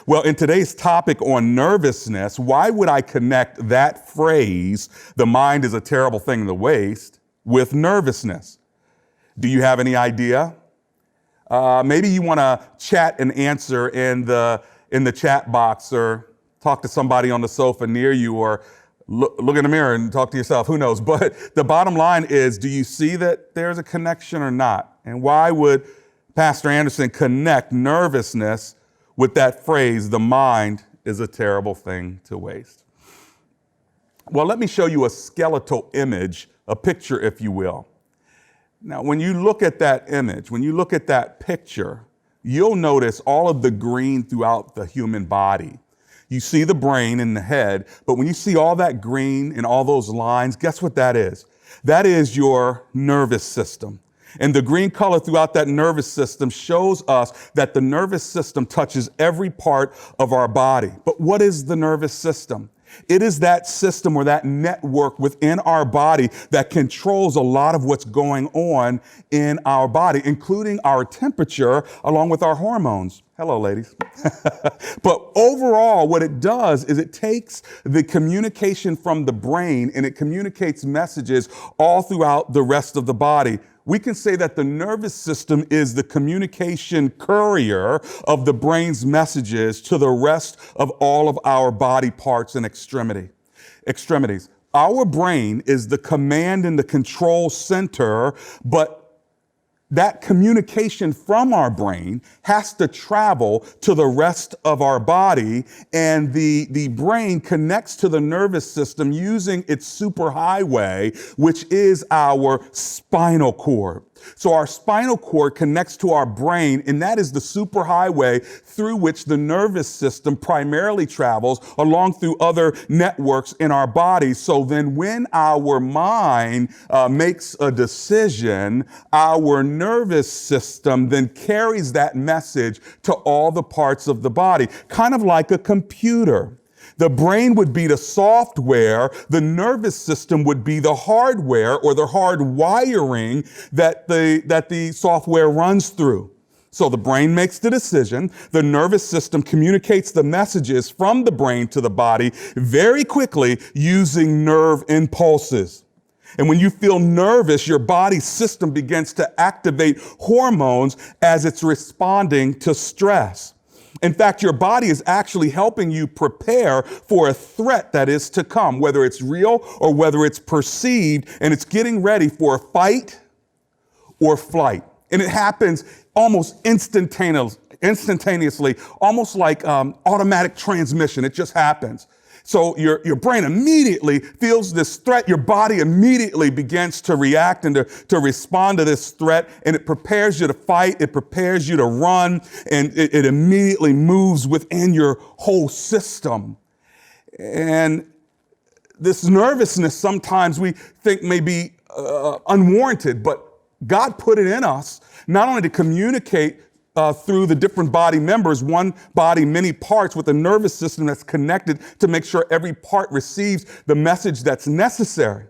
Well, in today's topic on nervousness, why would I connect that phrase, the mind is a terrible thing to waste, with nervousness? Do you have any idea? Maybe you want to chat an answer in the chat box, or talk to somebody on the sofa near you, or look in the mirror and talk to yourself. Who knows? But the bottom line is, do you see that there's a connection or not? And why would Pastor Anderson connect nervousness with that phrase, the mind is a terrible thing to waste? Well, let me show you a skeletal image, a picture, if you will. Now, when you look at that image, when you look at that picture, you'll notice all of the green throughout the human body. You see the brain in the head, but when you see all that green and all those lines, guess what that is? That is your nervous system. And the green color throughout that nervous system shows us that the nervous system touches every part of our body. But what is the nervous system? It is that system or that network within our body that controls a lot of what's going on in our body, including our temperature, along with our hormones. Hello, ladies. But overall, what it does is it takes the communication from the brain and it communicates messages all throughout the rest of the body. We can say that the nervous system is the communication courier of the brain's messages to the rest of all of our body parts and extremities. Our brain is the command and the control center, but that communication from our brain has to travel to the rest of our body, and the brain connects to the nervous system using its superhighway, which is our spinal cord. So our spinal cord connects to our brain, and that is the superhighway through which the nervous system primarily travels, along through other networks in our body. So then when our mind makes a decision, our nervous system then carries that message to all the parts of the body, kind of like a computer. The brain would be the software, the nervous system would be the hardware or the hard wiring that the software runs through. So the brain makes the decision, the nervous system communicates the messages from the brain to the body very quickly using nerve impulses. And when you feel nervous, your body system begins to activate hormones as it's responding to stress. In fact, your body is actually helping you prepare for a threat that is to come, whether it's real or whether it's perceived, and it's getting ready for a fight or flight. And it happens almost instantaneously, almost like automatic transmission. It just happens. So your brain immediately feels this threat. Your body immediately begins to react and to respond to this threat. And it prepares you to fight. It prepares you to run. And it immediately moves within your whole system. And this nervousness sometimes we think may be unwarranted, but God put it in us not only to communicate through the different body members, one body, many parts, with a nervous system that's connected to make sure every part receives the message that's necessary.